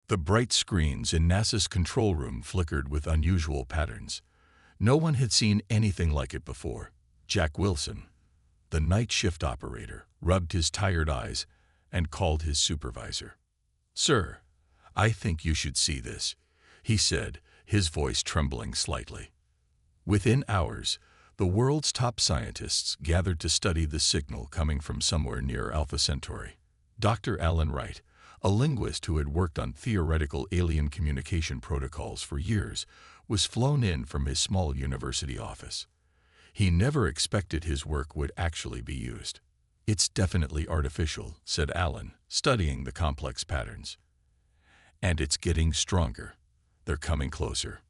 The bright screens in NASA's control room flickered with unusual patterns. No one had seen anything like it before. Jack Wilson, the night shift operator, rubbed his tired eyes and called his supervisor. "Sir, I think you should see this," he said, his voice trembling slightly. Within hours, the world's top scientists gathered to study the signal coming from somewhere near Alpha Centauri. Dr. Alan Wright, a linguist who had worked on theoretical alien communication protocols for years, was flown in from his small university office. He never expected his work would actually be used. "It's definitely artificial," said Alan, studying the complex patterns. "And it's getting stronger. They're coming closer."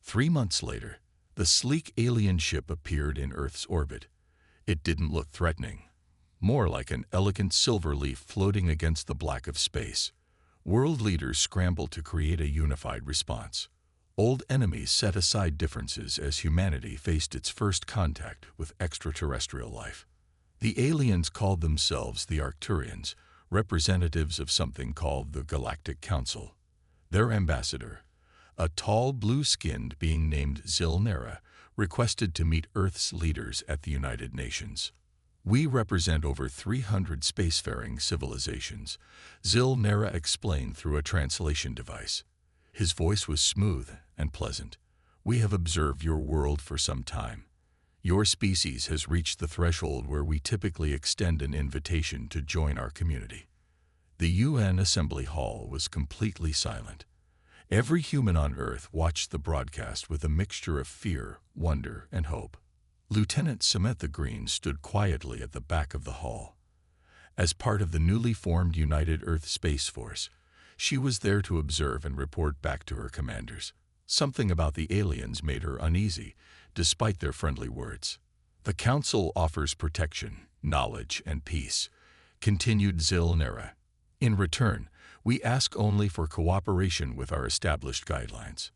3 months later, the sleek alien ship appeared in Earth's orbit. It didn't look threatening, more like an elegant silver leaf floating against the black of space. World leaders scrambled to create a unified response. Old enemies set aside differences as humanity faced its first contact with extraterrestrial life. The aliens called themselves the Arcturians, representatives of something called the Galactic Council. Their ambassador, a tall, blue-skinned being named Zil-Nera, requested to meet Earth's leaders at the United Nations. "We represent over 300 spacefaring civilizations," Zil-Nera explained through a translation device. His voice was smooth and pleasant. "We have observed your world for some time. Your species has reached the threshold where we typically extend an invitation to join our community." The UN Assembly Hall was completely silent. Every human on Earth watched the broadcast with a mixture of fear, wonder, and hope. Lieutenant Samantha Green stood quietly at the back of the hall. As part of the newly formed United Earth Space Force, she was there to observe and report back to her commanders. Something about the aliens made her uneasy, despite their friendly words. "The Council offers protection, knowledge, and peace," continued Zil-Nera. "In return, we ask only for cooperation with our established guidelines."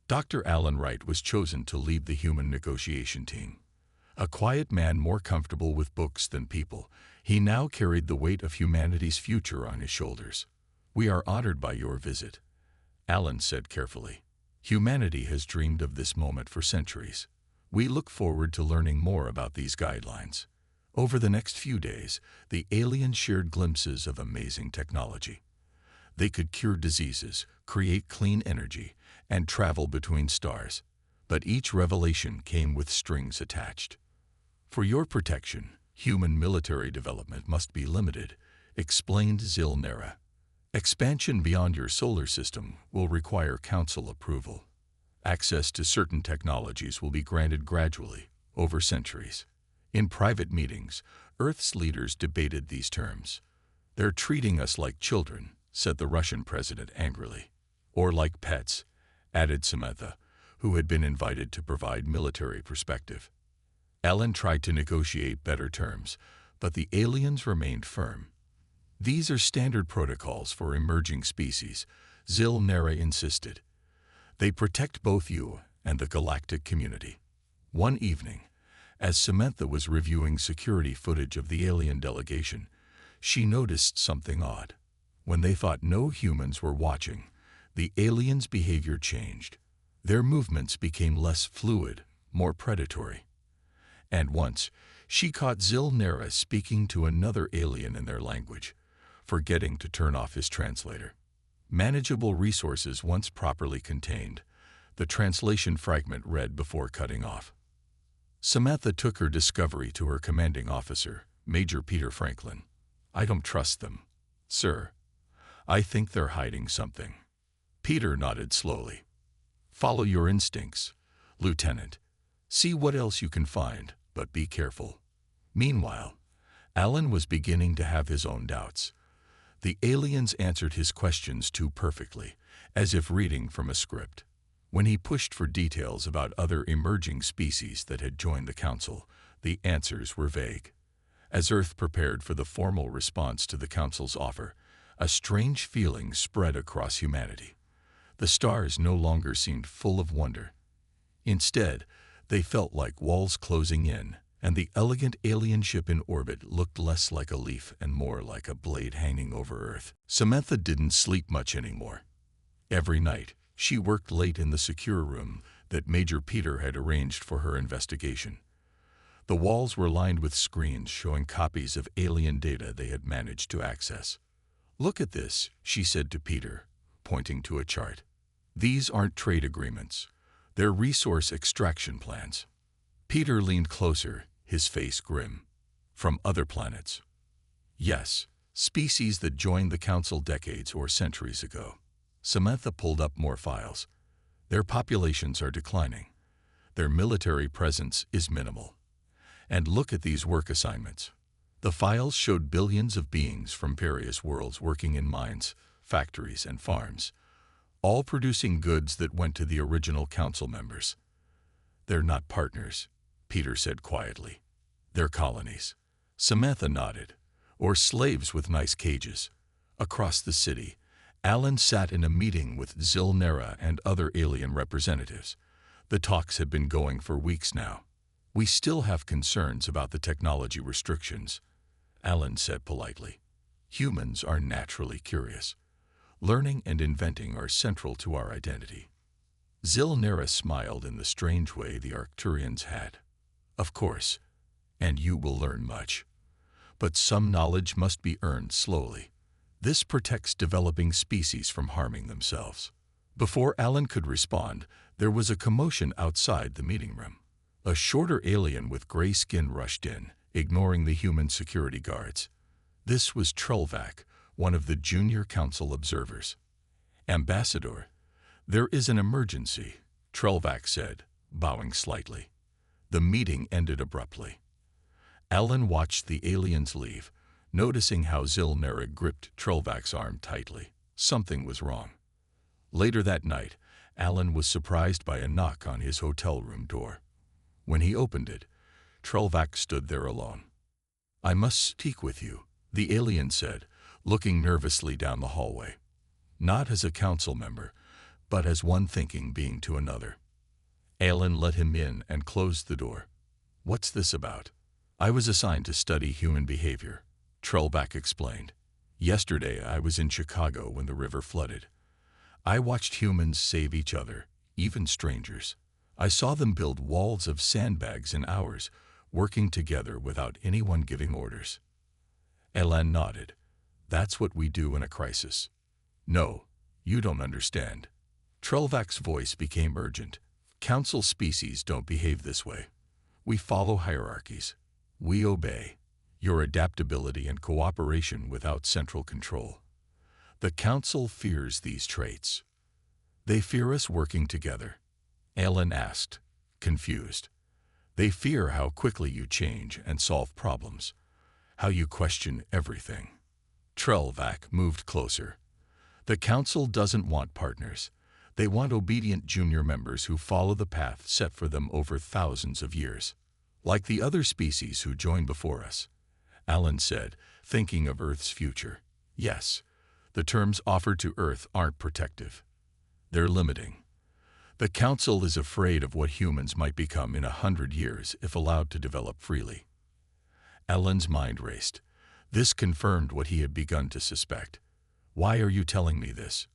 Dr. Alan Wright was chosen to lead the human negotiation team. A quiet man more comfortable with books than people, he now carried the weight of humanity's future on his shoulders. "We are honored by your visit," Alan said carefully. "Humanity has dreamed of this moment for centuries. We look forward to learning more about these guidelines." Over the next few days, the aliens shared glimpses of amazing technology. They could cure diseases, create clean energy, and travel between stars. But each revelation came with strings attached. "For your protection, human military development must be limited," explained Zil-Nera. "Expansion beyond your solar system will require Council approval. Access to certain technologies will be granted gradually, over centuries." In private meetings, Earth's leaders debated these terms. "They're treating us like children," said the Russian president angrily. "Or like pets," added Samantha, who had been invited to provide military perspective. Alan tried to negotiate better terms, but the aliens remained firm. "These are standard protocols for emerging species," Zil-Nera insisted. "They protect both you and the galactic community." One evening, as Samantha was reviewing security footage of the alien delegation, she noticed something odd. When they thought no humans were watching, the aliens' behavior changed. Their movements became less fluid, more predatory. And once, she caught Zil-Nera speaking to another alien in their language, forgetting to turn off his translator. "Manageable resources once properly contained," the translation fragment read before cutting off. Samantha took her discovery to her commanding officer, Major Peter Franklin. "I don't trust them, sir. I think they're hiding something." Peter nodded slowly. "Follow your instincts, Lieutenant. See what else you can find, but be careful." Meanwhile, Alan was beginning to have his own doubts. The aliens answered his questions too perfectly, as if reading from a script. When he pushed for details about other emerging species that had joined the Council, the answers were vague. As Earth prepared for the formal response to the Council's offer, a strange feeling spread across humanity. The stars no longer seemed full of wonder. Instead, they felt like walls closing in, and the elegant alien ship in orbit looked less like a leaf and more like a blade hanging over Earth. Samantha didn't sleep much anymore. Every night, she worked late in the secure room that Major Peter had arranged for her investigation. The walls were lined with screens showing copies of alien data they had managed to access. "Look at this," she said to Peter, pointing to a chart. "These aren't trade agreements. They're resource extraction plans." Peter leaned closer, his face grim. "From other planets?" "Yes, species that joined the Council decades or centuries ago." Samantha pulled up more files. "Their populations are declining. Their military presence is minimal. And look at these work assignments." The files showed billions of beings from various worlds working in mines, factories, and farms, all producing goods that went to the original Council members. "They're not partners," Peter said quietly. "They're colonies." Samantha nodded. "Or slaves with nice cages." Across the city, Alan sat in a meeting with Zilnera and other alien representatives. The talks had been going for weeks now. "We still have concerns about the technology restrictions," Alan said politely. "Humans are naturally curious. Learning and inventing are central to our identity." Zilnera smiled in the strange way the Arcturians had. "Of course, and you will learn much. But some knowledge must be earned slowly. This protects developing species from harming themselves." Before Alan could respond, there was a commotion outside the meeting room. A shorter alien with gray skin rushed in, ignoring the human security guards. This was Trelvac, one of the junior council observers. "Ambassador, there is an emergency," Trelvac said, bowing slightly. The meeting ended abruptly. Alan watched the aliens leave, noticing how Zilnera gripped Trelvac's arm tightly. Something was wrong. Later that night, Alan was surprised by a knock on his hotel room door. When he opened it, Trelvac stood there alone. "I must speak with you," the alien said, looking nervously down the hallway. "Not as a council member, but as one thinking being to another." Alan let him in and closed the door. "What's this about?" "I was assigned to study human behavior," Trelvac explained. "Yesterday I was in Chicago when the river flooded. I watched humans save each other, even strangers. I saw them build walls of sandbags in hours, working together without anyone giving orders." Alan nodded. "That's what we do in a crisis." "No, you don't understand." Trelvac's voice became urgent. "Council species don't behave this way. We follow hierarchies. We obey your adaptability and cooperation without central control. The Council fears these traits." "They fear us working together?" Alan asked, confused. "They fear how quickly you change and solve problems, how you question everything." Trelvac moved closer. "The Council doesn't want partners. They want obedient junior members who follow the path set for them over thousands of years. Like the other species who joined before us," Alan said, thinking of Earth's future. "Yes, the terms offered to Earth aren't protective. They're limiting. The Council is afraid of what humans might become in 100 years if allowed to develop freely." Alan's mind raced. This confirmed what he had begun to suspect. "Why are you telling me this?"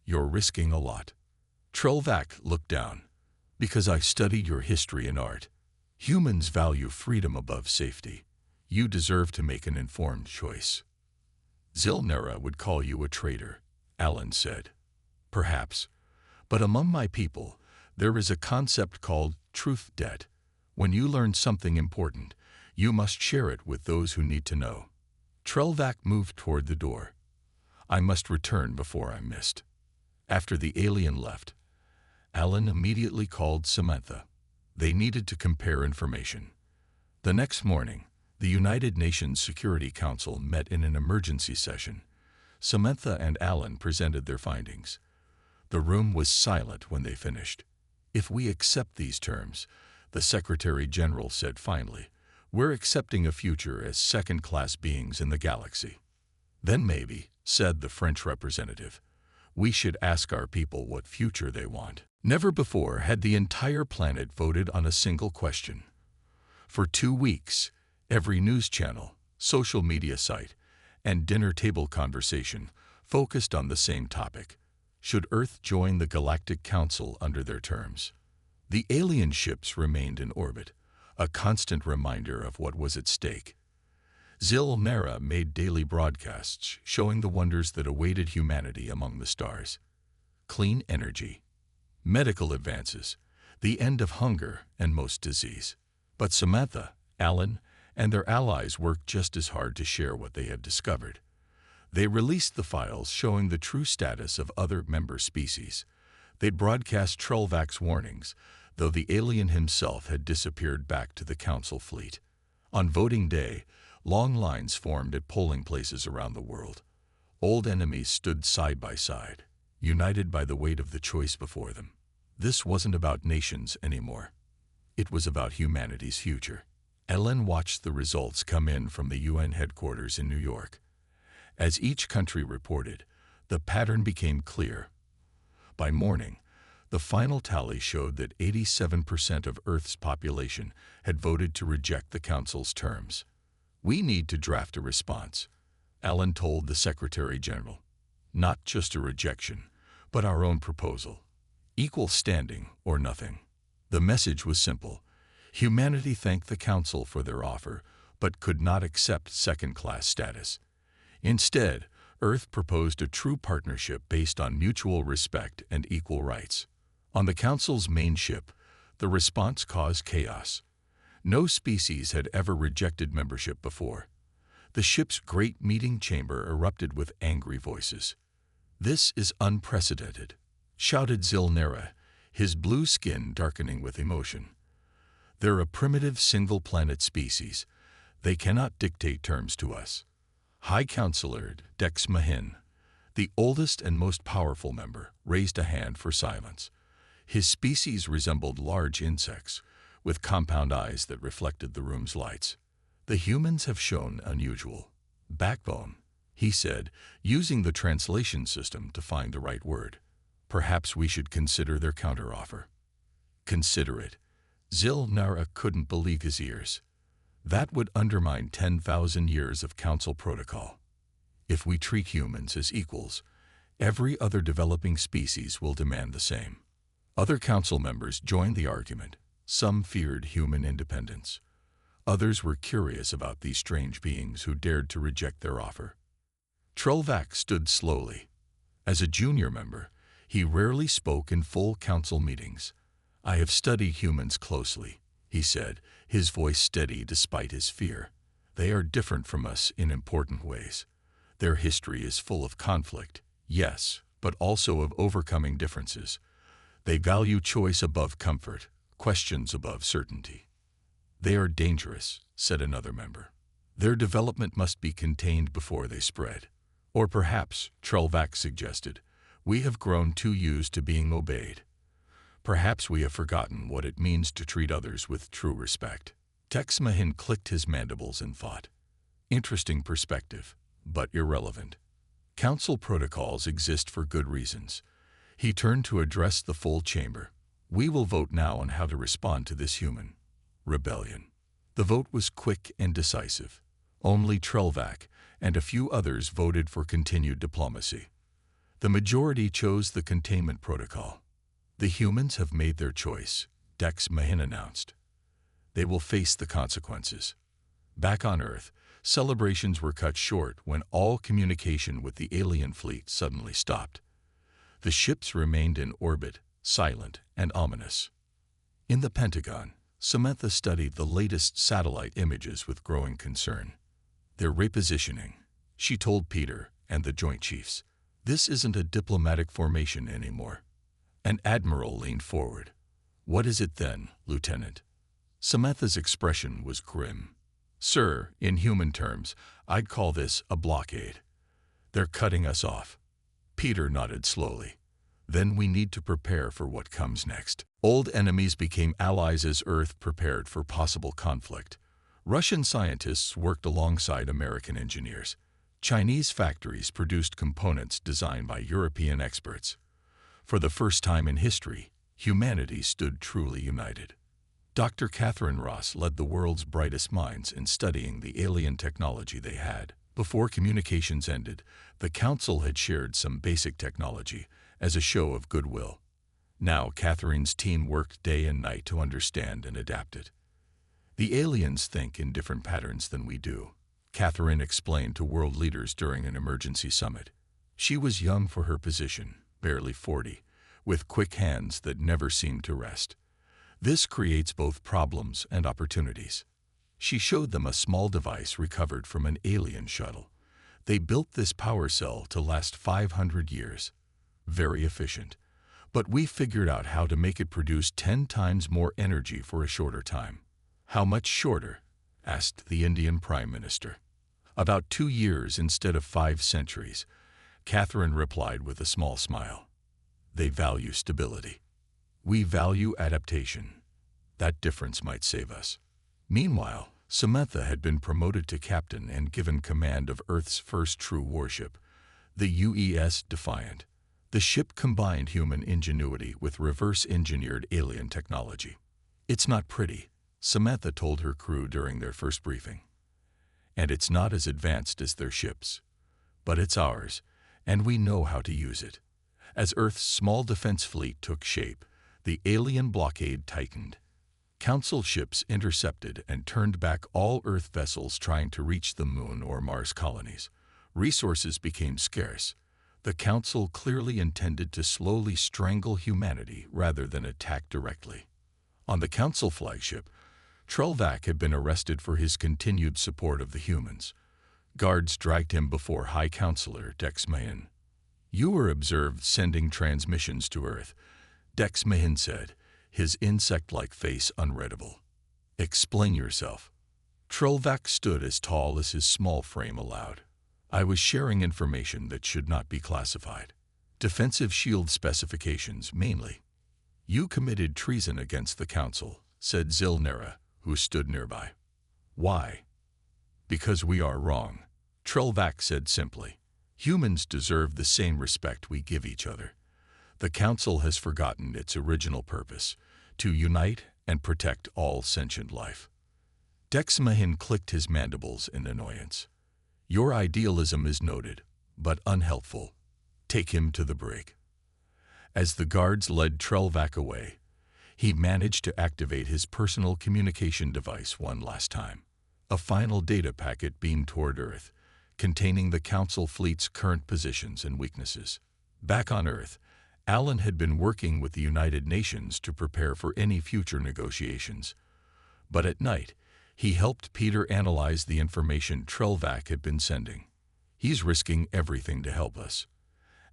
"You're risking a lot." Trelvac looked down. "Because I studied your history and art. Humans value freedom above safety. You deserve to make an informed choice." "Zilnera would call you a traitor," Alan said. "Perhaps. But among my people, there is a concept called truth debt. When you learn something important, you must share it with those who need to know." Trelvac moved toward the door. "I must return before I'm missed." After the alien left, Alan immediately called Samantha. They needed to compare information. The next morning, the United Nations Security Council met in an emergency session. Samantha and Alan presented their findings. The room was silent when they finished. "If we accept these terms," the Secretary General said finally, "we're accepting a future as second-class beings in the galaxy." "Then maybe," said the French representative, "we should ask our people what future they want." Never before had the entire planet voted on a single question. For 2 weeks, every news channel, social media site, and dinner table conversation focused on the same topic: Should Earth join the Galactic Council under their terms? The alien ships remained in orbit, a constant reminder of what was at stake. Zil-Nara made daily broadcasts showing the wonders that awaited humanity among the stars. Clean energy, medical advances, the end of hunger and most disease. But Samantha, Alan, and their allies worked just as hard to share what they had discovered. They released the files showing the true status of other member species. They'd broadcast Trelvak's warnings, though the alien himself had disappeared back to the Council fleet. On voting day, long lines formed at polling places around the world. Old enemies stood side by side, united by the weight of the choice before them. This wasn't about nations anymore. It was about humanity's future. Ellen watched the results come in from the UN headquarters in New York. As each country reported, the pattern became clear. By morning, the final tally showed that 87% of Earth's population had voted to reject the Council's terms. "We need to draft a response," Allen told the Secretary General. "Not just a rejection, but our own proposal. Equal standing or nothing." The message was simple. Humanity thanked the Council for their offer, but could not accept second-class status. Instead, Earth proposed a true partnership based on mutual respect and equal rights. On the Council's main ship, the response caused chaos. No species had ever rejected membership before. The ship's great meeting chamber erupted with angry voices. "This is unprecedented," shouted Zil-Nara, his blue skin darkening with emotion. "They're a primitive single-planet species. They cannot dictate terms to us." High Counselor Dex Mahin, the oldest and most powerful member, raised a hand for silence. His species resembled large insects, with compound eyes that reflected the room's lights. "The humans have shown unusual backbone," he said, using the translation system to find the right word. "Perhaps we should consider their counteroffer." Consider it. Zil-Nara couldn't believe his ears. That would undermine 10,000 years of Council protocol. If we treat humans as equals, every other developing species will demand the same. Other Council members joined the argument. Some feared human independence. Others were curious about these strange beings who dared to reject their offer. Trelvak stood slowly. As a junior member, he rarely spoke in full Council meetings. "I have studied humans closely," he said, his voice steady despite his fear. "They are different from us in important ways. Their history is full of conflict, yes, but also of overcoming differences. They value choice above comfort, questions above certainty." "They are dangerous," said another member. "Their development must be contained before they spread." Or perhaps, Trelvak suggested, "we have grown too used to being obeyed. Perhaps we have forgotten what it means to treat others with true respect." Dex Mahin clicked his mandibles in thought. Interesting perspective, but irrelevant. Council protocols exist for good reasons. He turned to address the full chamber. "We will vote now on how to respond to this human rebellion." The vote was quick and decisive. Only Trelvak and a few others voted for continued diplomacy. The majority chose the containment protocol. "The humans have made their choice," Dex Mahin announced. "They will face the consequences." Back on Earth, celebrations were cut short when all communication with the alien fleet suddenly stopped. The ships remained in orbit, silent and ominous. In the Pentagon, Samantha studied the latest satellite images with growing concern. "They're repositioning," she told Peter and the Joint Chiefs. "This isn't a diplomatic formation anymore." An admiral leaned forward. "What is it then, Lieutenant?" Samantha's expression was grim. "Sir, in human terms, I'd call this a blockade. They're cutting us off." Peter nodded slowly. "Then we need to prepare for what comes next." Old enemies became allies as Earth prepared for possible conflict. Russian scientists worked alongside American engineers. Chinese factories produced components designed by European experts. For the first time in history, humanity stood truly united. Dr. Catherine Ross led the world's brightest minds in studying the alien technology they had. Before communications ended, the Council had shared some basic technology, as a show of goodwill. Now, Catherine's team worked day and night to understand and adapt it. The aliens think in different patterns than we do, Catherine explained to world leaders during an emergency summit. She was young for her position, barely 40, with quick hands that never seemed to rest. This creates both problems and opportunities. She showed them a small device recovered from an alien shuttle. They built this power cell to last 500 years. Very efficient. But we figured out how to make it produce 10 times more energy for a shorter time. How much shorter? Asked the Indian Prime Minister. About 2 years instead of 5 centuries, Catherine replied with a small smile. They value stability. We value adaptation. That difference might save us. Meanwhile, Samantha had been promoted to captain and given command of Earth's first true warship, the UES Defiant. The ship combined human ingenuity with reverse-engineered alien technology. It's not pretty, Samantha told her crew during their first briefing. And it's not as advanced as their ships. But it's ours, and we know how to use it. As Earth's small defense fleet took shape, the alien blockade tightened. Council ships intercepted and turned back all Earth vessels trying to reach the Moon or Mars colonies. Resources became scarce. The Council clearly intended to slowly strangle humanity rather than attack directly. On the Council flagship, Trelvac had been arrested for his continued support of the humans. Guards dragged him before High Counselor Dex Mahin. You were observed sending transmissions to Earth, Dex Mahin said, his insect-like face unreadable. Explain yourself. Trelvac stood as tall as his small frame allowed. I was sharing information that should not be classified. Defensive shield specifications, mainly. You committed treason against the Council, said Zilnera, who stood nearby. Why? Because we are wrong, Trelvac said simply. Humans deserve the same respect we give each other. The Council has forgotten its original purpose, to unite and protect all sentient life. Dex Mahin clicked his mandibles in annoyance. Your idealism is noted, but unhelpful. Take him to the brig. As the guards led Trelvac away, he managed to activate his personal communication device one last time. A final data packet beamed toward Earth, containing the Council fleet's current positions and weaknesses. Back on Earth, Alan had been working with the United Nations to prepare for any future negotiations. But at night, he helped Peter analyze the information Trelvac had been sending. He's risking everything to help us,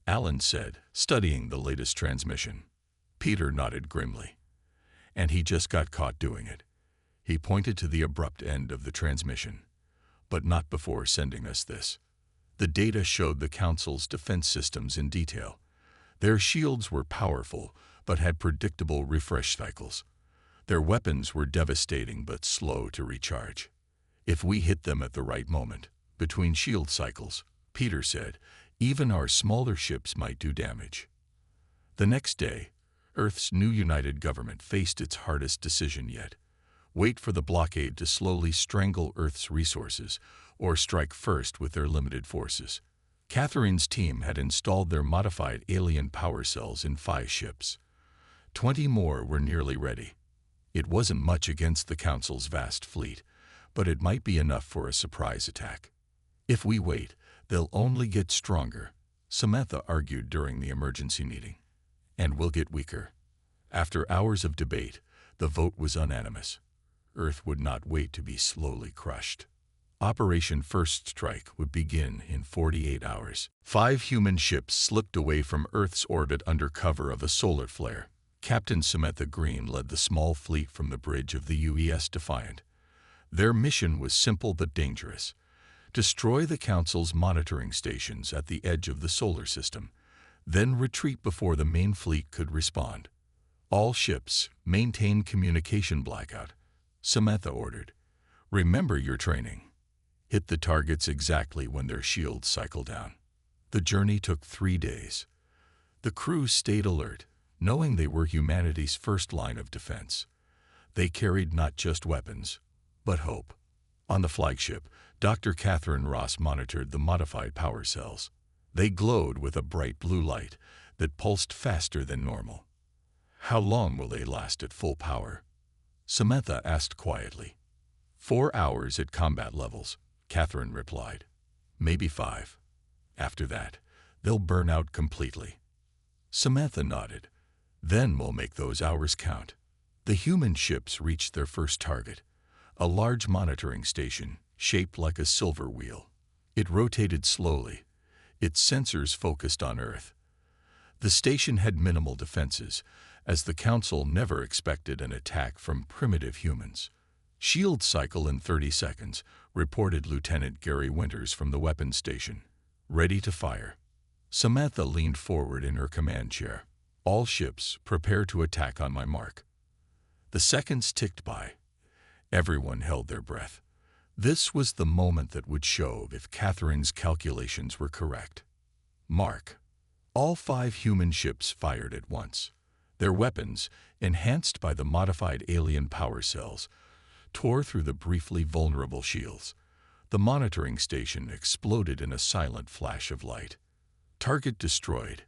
Alan said, studying the latest transmission. Peter nodded grimly. And he just got caught doing it. He pointed to the abrupt end of the transmission. But not before sending us this. The data showed the Council's defense systems in detail. Their shields were powerful, but had predictable refresh cycles. Their weapons were devastating but slow to recharge. If we hit them at the right moment, between shield cycles, Peter said, even our smaller ships might do damage. The next day, Earth's new united government faced its hardest decision yet. Wait for the blockade to slowly strangle Earth's resources, or strike first with their limited forces. Catherine's team had installed their modified alien power cells in 5 ships. 20 more were nearly ready. It wasn't much against the Council's vast fleet, but it might be enough for a surprise attack. If we wait, they'll only get stronger, Samantha argued during the emergency meeting. And we'll get weaker. After hours of debate, the vote was unanimous. Earth would not wait to be slowly crushed. Operation First Strike would begin in 48 hours. 5 human ships slipped away from Earth's orbit under cover of a solar flare. Captain Samantha Green led the small fleet from the bridge of the UES Defiant. Their mission was simple but dangerous. Destroy the Council's monitoring stations at the edge of the solar system, then retreat before the main fleet could respond. All ships maintain communication blackout, Samantha ordered. Remember your training. Hit the targets exactly when their shields cycle down. The journey took 3 days. The crew stayed alert, knowing they were humanity's first line of defense. They carried not just weapons, but hope. On the flagship, Dr. Catherine Ross monitored the modified power cells. They glowed with a bright blue light that pulsed faster than normal. "How long will they last at full power?" Samantha asked quietly. 4 hours at combat levels, Catherine replied. "Maybe 5. After that, they'll burn out completely." Samantha nodded. "Then we'll make those hours count." The human ships reached their first target, a large monitoring station shaped like a silver wheel. It rotated slowly, its sensors focused on Earth. The station had minimal defenses, as the Council never expected an attack from primitive humans. "Shield cycle in 30 seconds, reported Lieutenant Gary Winters from the weapons station. "Ready to fire." Samantha leaned forward in her command chair. "All ships, prepare to attack on my mark." The seconds ticked by. Everyone held their breath. This was the moment that would show if Catherine's calculations were correct. Mark. All 5 human ships fired at once. Their weapons, enhanced by the modified alien power cells, tore through the briefly vulnerable shields. The monitoring station exploded in a silent flash of light. "Target destroyed,"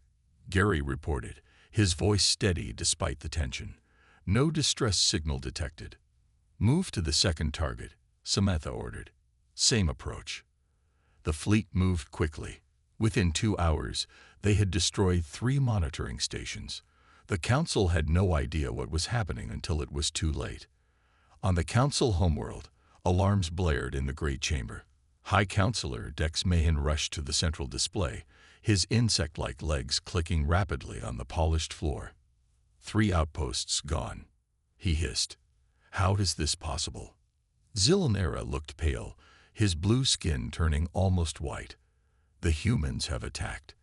Gary reported, his voice steady despite the tension. "No distress signal detected." "Move to the second target," Samantha ordered. Same approach. The fleet moved quickly. Within 2 hours, they had destroyed 3 monitoring stations. The Council had no idea what was happening until it was too late. On the Council homeworld, alarms blared in the Great Chamber. High Counselor Dex Mahan rushed to the central display, his insect-like legs clicking rapidly on the polished floor. 3 outposts gone, he hissed. "How is this possible?" Zillanera looked pale, his blue skin turning almost white. "The humans have attacked.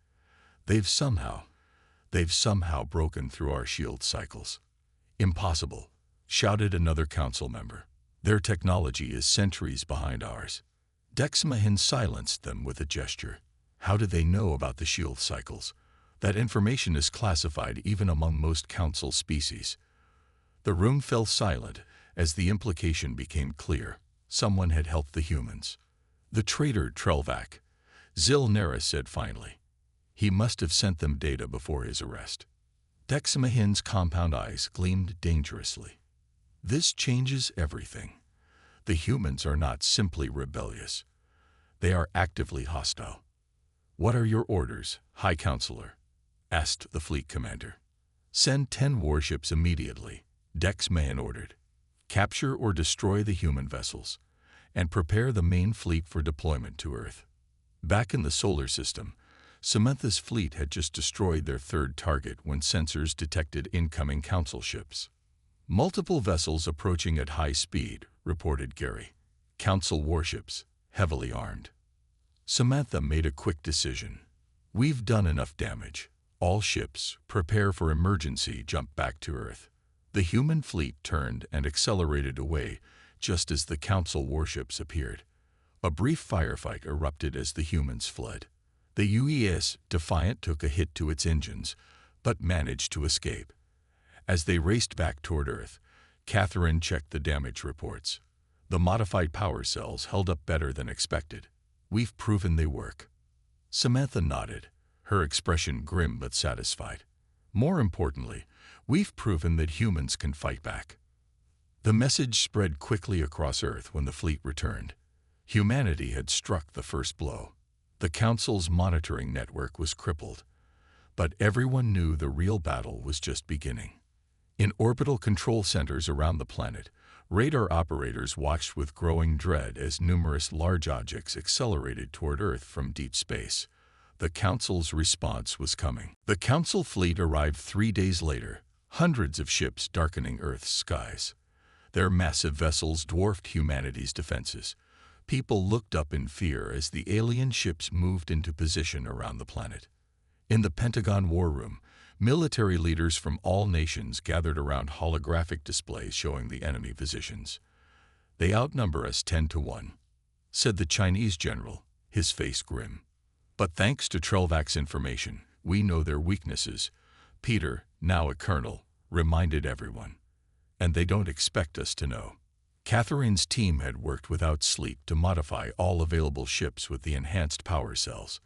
They've somehow broken through our shield cycles." "Impossible," shouted another council member. "Their technology is centuries behind ours." Dex Mahan silenced them with a gesture. "How do they know about the shield cycles? That information is classified even among most council species." The room fell silent as the implication became clear. Someone had helped the humans. "The traitor Trelvac," Zilnera said finally. "He must have sent them data before his arrest." Dex Mahan's compound eyes gleamed dangerously. "This changes everything. The humans are not simply rebellious. They are actively hostile." "What are your orders, High Counselor?" asked the fleet commander. "Send 10 warships immediately," Dex Mahan ordered. "Capture or destroy the human vessels, and prepare the main fleet for deployment to Earth." Back in the solar system, Samantha's fleet had just destroyed their 3rd target when sensors detected incoming council ships. "Multiple vessels approaching at high speed," reported Gary. "Council warships, heavily armed." Samantha made a quick decision. "We've done enough damage. All ships, prepare for emergency jump back to Earth." The human fleet turned and accelerated away just as the council warships appeared. A brief firefight erupted as the humans fled. The UES Defiant took a hit to its engines, but managed to escape. As they raced back toward Earth, Catherine checked the damage reports. The modified power cells held up better than expected. "We've proven they work." Samantha nodded, her expression grim but satisfied. "More importantly, we've proven that humans can fight back." The message spread quickly across Earth when the fleet returned. Humanity had struck the first blow. The Council's monitoring network was crippled, but everyone knew the real battle was just beginning. In orbital control centers around the planet, radar operators watched with growing dread as numerous large objects accelerated toward Earth from deep space. The Council's response was coming. The Council fleet arrived 3 days later, hundreds of ships darkening Earth's skies. Their massive vessels dwarfed humanity's defenses. People looked up in fear as the alien ships moved into position around the planet. In the Pentagon War Room, military leaders from all nations gathered around holographic displays showing the enemy positions. "They outnumber us 10 to 1, said the Chinese general, his face grim. "But thanks to Trelvac's information, we know their weaknesses," Peter, now a colonel, reminded everyone. "And they don't expect us to know." Catherine's team had worked without sleep to modify all available ships with the enhanced power cells.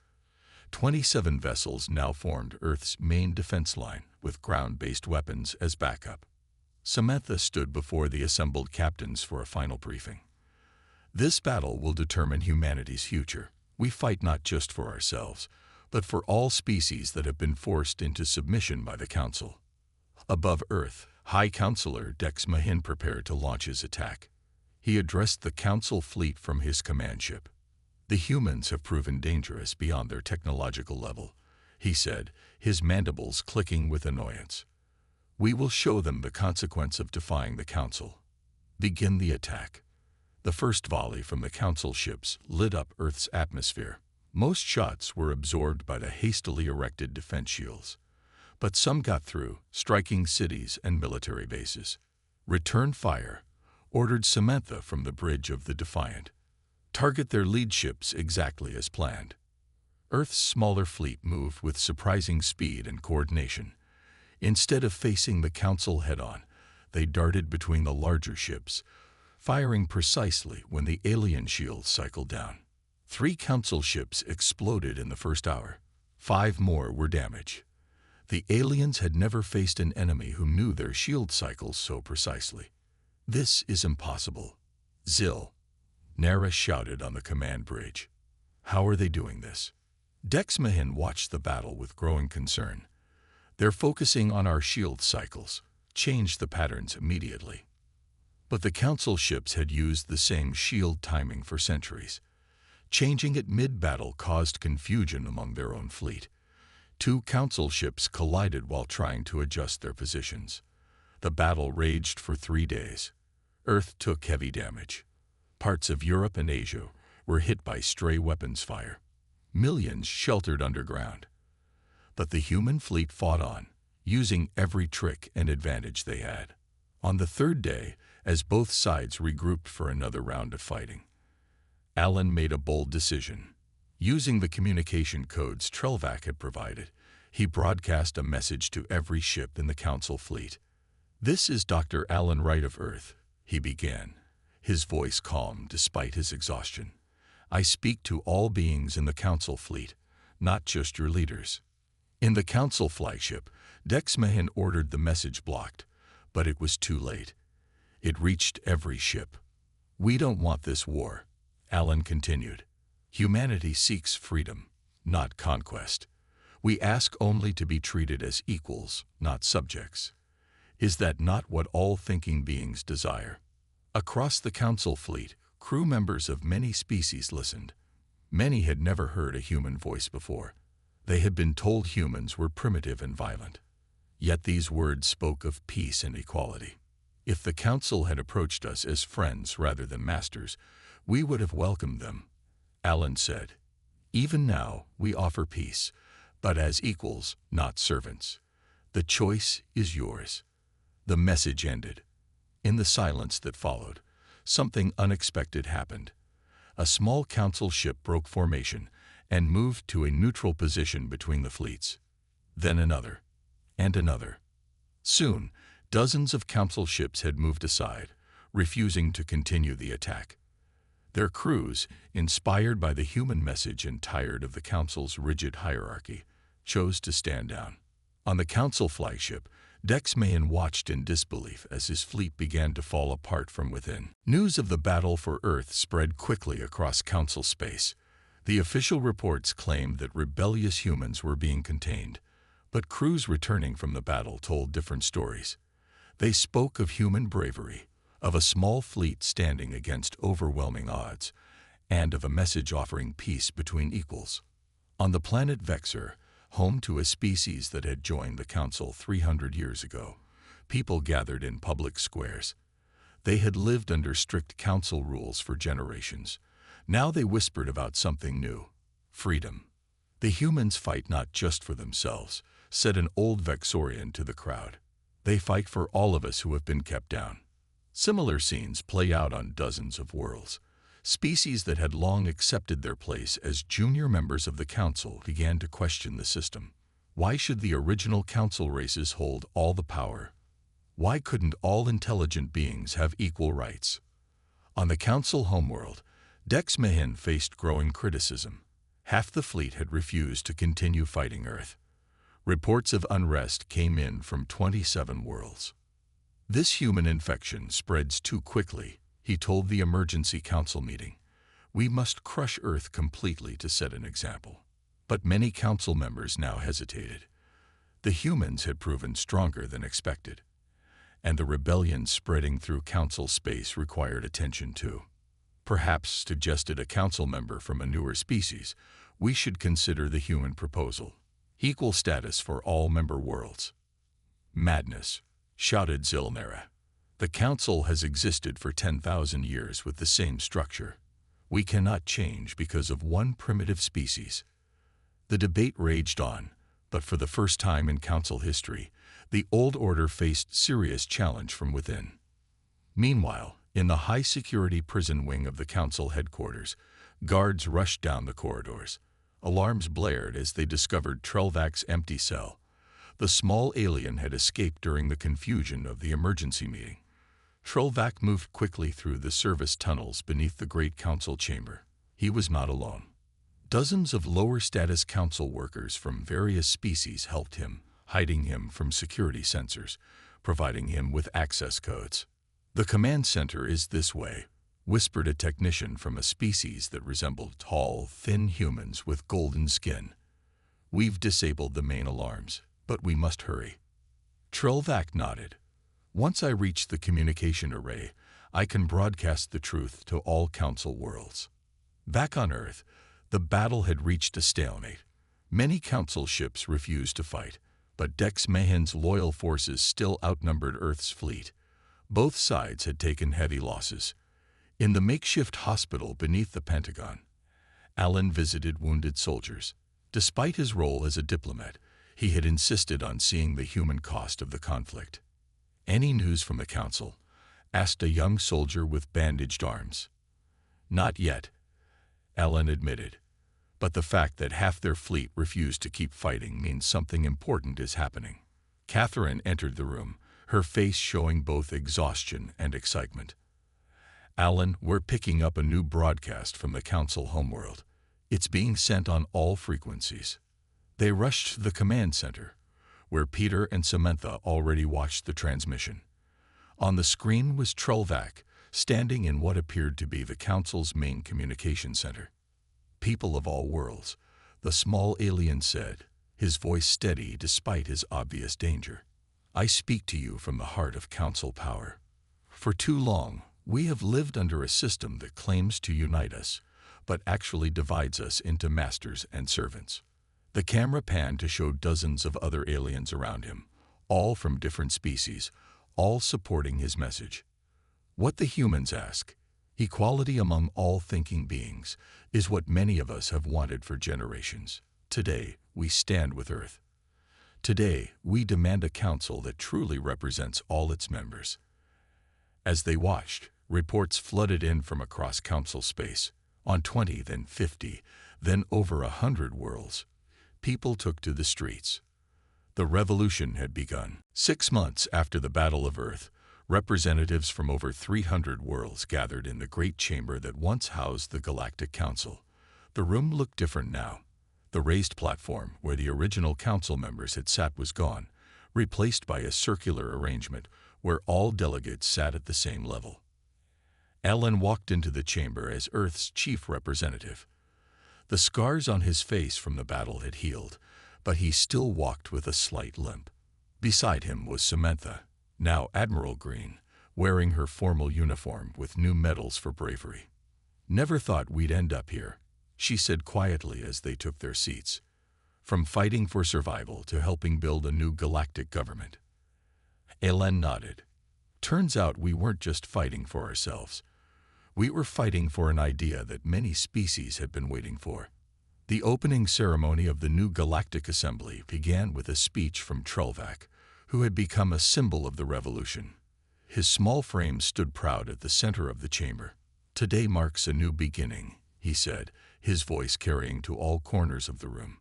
27 vessels now formed Earth's main defense line, with ground-based weapons as backup. Samantha stood before the assembled captains for a final briefing. This battle will determine humanity's future. We fight not just for ourselves, but for all species that have been forced into submission by the Council. Above Earth, High Counselor Dex Mahin prepared to launch his attack. He addressed the Council fleet from his command ship. The humans have proven dangerous beyond their technological level, he said, his mandibles clicking with annoyance. We will show them the consequence of defying the Council. Begin the attack. The first volley from the Council ships lit up Earth's atmosphere. Most shots were absorbed by the hastily erected defense shields, but some got through, striking cities and military bases. Return fire, ordered Samantha from the bridge of the Defiant. Target their lead ships exactly as planned. Earth's smaller fleet moved with surprising speed and coordination. Instead of facing the Council head-on, they darted between the larger ships, firing precisely when the alien shields cycled down. 3 Council ships exploded in the first hour. 5 more were damaged. The aliens had never faced an enemy who knew their shield cycles so precisely. This is impossible. Zill, Nara shouted on the command bridge. How are they doing this? Dex Mahin watched the battle with growing concern. They're focusing on our shield cycles. Change the patterns immediately. But the Council ships had used the same shield timing for centuries. Changing it mid-battle caused confusion among their own fleet. 2 Council ships collided while trying to adjust their positions. The battle raged for 3 days. Earth took heavy damage. Parts of Europe and Asia were hit by stray weapons fire. Millions sheltered underground. But the human fleet fought on, using every trick and advantage they had. On the 3rd day, as both sides regrouped for another round of fighting, Alan made a bold decision. Using the communication codes Trelvac had provided, he broadcast a message to every ship in the Council fleet. "This is Dr. Alan Wright of Earth," he began, his voice calm despite his exhaustion. "I speak to all beings in the Council fleet, not just your leaders." In the Council flagship, Dex Mahin ordered the message blocked, but it was too late. It reached every ship. "We don't want this war," Alan continued. "Humanity seeks freedom, not conquest. We ask only to be treated as equals, not subjects. Is that not what all thinking beings desire?" Across the Council fleet, crew members of many species listened. Many had never heard a human voice before. They had been told humans were primitive and violent. Yet these words spoke of peace and equality. If the Council had approached us as friends rather than masters, we would have welcomed them, Alan said. "Even now, we offer peace, but as equals, not servants. The choice is yours." The message ended. In the silence that followed, something unexpected happened. A small Council ship broke formation and moved to a neutral position between the fleets. Then another, and another. Soon, dozens of Council ships had moved aside, refusing to continue the attack. Their crews, inspired by the human message and tired of the Council's rigid hierarchy, chose to stand down. On the Council flagship, Dex Mahin watched in disbelief as his fleet began to fall apart from within. News of the battle for Earth spread quickly across Council space. The official reports claimed that rebellious humans were being contained, but crews returning from the battle told different stories. They spoke of human bravery, of a small fleet standing against overwhelming odds, and of a message offering peace between equals. On the planet Vexor, home to a species that had joined the Council 300 years ago, people gathered in public squares. They had lived under strict Council rules for generations. Now they whispered about something new: freedom. "The humans fight not just for themselves," said an old Vexorian to the crowd. "They fight for all of us who have been kept down." Similar scenes play out on dozens of worlds. Species that had long accepted their place as junior members of the Council began to question the system. Why should the original Council races hold all the power? Why couldn't all intelligent beings have equal rights? On the Council homeworld, Dex Mahin faced growing criticism. Half the fleet had refused to continue fighting Earth. Reports of unrest came in from 27 worlds. This human infection spreads too quickly, he told the emergency council meeting. We must crush Earth completely to set an example. But many council members now hesitated. The humans had proven stronger than expected, and the rebellion spreading through council space required attention too. Perhaps, suggested a council member from a newer species, we should consider the human proposal. Equal status for all member worlds. Madness, shouted Zilnera. The council has existed for 10,000 years with the same structure. We cannot change because of one primitive species. The debate raged on, but for the first time in council history, the old order faced serious challenge from within. Meanwhile, in the high-security prison wing of the council headquarters, guards rushed down the corridors. Alarms blared as they discovered Trelvak's empty cell. The small alien had escaped during the confusion of the emergency meeting. Trelvak moved quickly through the service tunnels beneath the great council chamber. He was not alone. Dozens of lower-status council workers from various species helped him, hiding him from security sensors, providing him with access codes. The command center is this way, whispered a technician from a species that resembled tall, thin humans with golden skin. We've disabled the main alarms, but we must hurry. Trelvak nodded. Once I reach the communication array, I can broadcast the truth to all council worlds. Back on Earth, the battle had reached a stalemate. Many council ships refused to fight, but Dex Mahan's loyal forces still outnumbered Earth's fleet. Both sides had taken heavy losses. In the makeshift hospital beneath the Pentagon, Alan visited wounded soldiers. Despite his role as a diplomat, he had insisted on seeing the human cost of the conflict. Any news from the council? Asked a young soldier with bandaged arms. Not yet, Alan admitted. But the fact that half their fleet refused to keep fighting means something important is happening. Catherine entered the room, her face showing both exhaustion and excitement. Alan, we're picking up a new broadcast from the council homeworld. It's being sent on all frequencies. They rushed to the command center, where Peter and Samantha already watched the transmission. On the screen was Trelvak, standing in what appeared to be the council's main communication center. People of all worlds, the small alien said, his voice steady despite his obvious danger. I speak to you from the heart of council power. For too long, we have lived under a system that claims to unite us, but actually divides us into masters and servants. The camera panned to show dozens of other aliens around him, all from different species, all supporting his message. What the humans ask, equality among all thinking beings, is what many of us have wanted for generations. Today, we stand with Earth. Today, we demand a council that truly represents all its members. As they watched, reports flooded in from across council space. On 20, then 50, then over 100 worlds, people took to the streets. The revolution had begun. 6 months after the Battle of Earth, representatives from over 300 worlds gathered in the great chamber that once housed the Galactic Council. The room looked different now. The raised platform where the original council members had sat was gone, replaced by a circular arrangement where all delegates sat at the same level. Alan walked into the chamber as Earth's chief representative. The scars on his face from the battle had healed, but he still walked with a slight limp. Beside him was Samantha, now Admiral Green, wearing her formal uniform with new medals for bravery. Never thought we'd end up here, she said quietly as they took their seats. From fighting for survival to helping build a new galactic government. Alan nodded. Turns out we weren't just fighting for ourselves. We were fighting for an idea that many species had been waiting for. The opening ceremony of the new Galactic Assembly began with a speech from Trelvak, who had become a symbol of the revolution. His small frame stood proud at the center of the chamber. Today marks a new beginning, he said, his voice carrying to all corners of the room.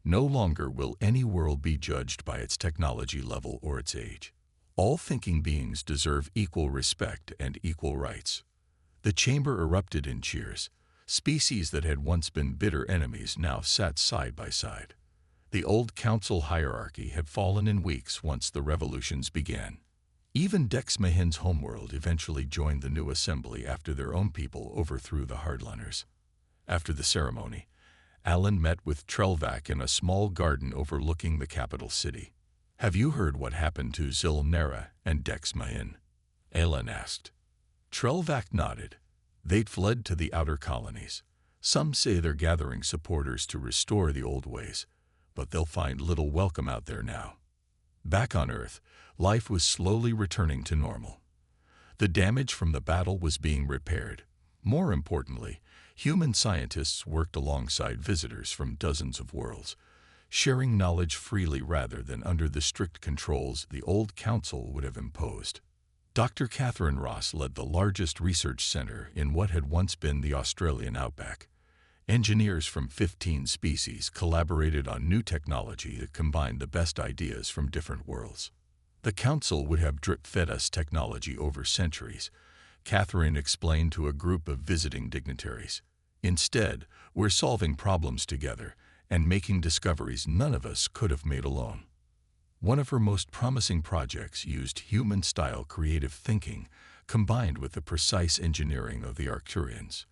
No longer will any world be judged by its technology level or its age. All thinking beings deserve equal respect and equal rights. The chamber erupted in cheers. Species that had once been bitter enemies now sat side by side. The old council hierarchy had fallen in weeks once the revolutions began. Even Dex Mahin's homeworld eventually joined the new assembly after their own people overthrew the hardliners. After the ceremony, Alan met with Trelvac in a small garden overlooking the capital city. "Have you heard what happened to Zilnera and Dex Mahin?" Alan asked. Trelvac nodded. They'd fled to the outer colonies. Some say they're gathering supporters to restore the old ways, but they'll find little welcome out there now. Back on Earth, life was slowly returning to normal. The damage from the battle was being repaired. More importantly, human scientists worked alongside visitors from dozens of worlds, sharing knowledge freely rather than under the strict controls the old council would have imposed. Dr. Catherine Ross led the largest research center in what had once been the Australian outback. Engineers from 15 species collaborated on new technology that combined the best ideas from different worlds. The council would have drip-fed us technology over centuries, Catherine explained to a group of visiting dignitaries. Instead, we're solving problems together and making discoveries none of us could have made alone. One of her most promising projects used human-style creative thinking combined with the precise engineering of the Arcturians.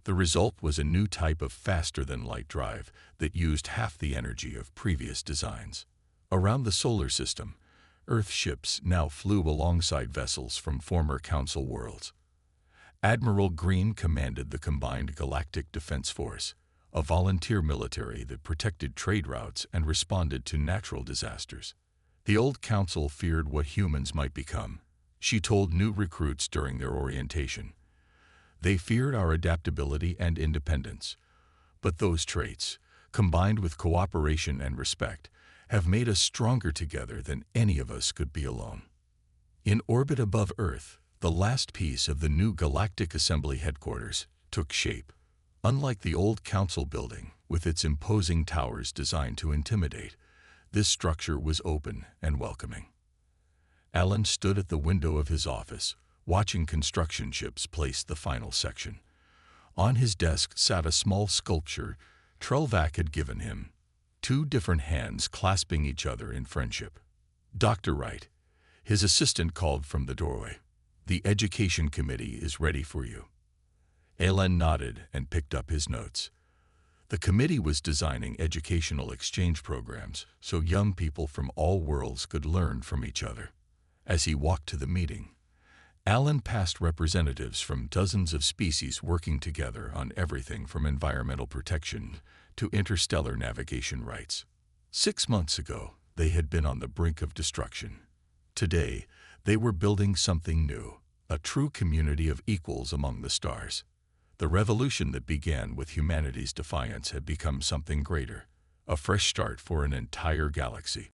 The result was a new type of faster-than-light drive that used half the energy of previous designs. Around the solar system, Earth ships now flew alongside vessels from former Council worlds. Admiral Green commanded the combined Galactic Defense Force, a volunteer military that protected trade routes and responded to natural disasters. The old council feared what humans might become, she told new recruits during their orientation. They feared our adaptability and independence. But those traits, combined with cooperation and respect, have made us stronger together than any of us could be alone. In orbit above Earth, the last piece of the new Galactic Assembly headquarters took shape. Unlike the old council building, with its imposing towers designed to intimidate, this structure was open and welcoming. Alan stood at the window of his office, watching construction ships place the final section. On his desk sat a small sculpture Trelvac had given him, two different hands clasping each other in friendship. "Dr. Wright," his assistant called from the doorway. "The Education Committee is ready for you." Alan nodded and picked up his notes. The committee was designing educational exchange programs so young people from all worlds could learn from each other. As he walked to the meeting, Alan passed representatives from dozens of species working together on everything from environmental protection to interstellar navigation rights. 6 months ago, they had been on the brink of destruction. Today, they were building something new, a true community of equals among the stars. The revolution that began with humanity's defiance had become something greater, a fresh start for an entire galaxy.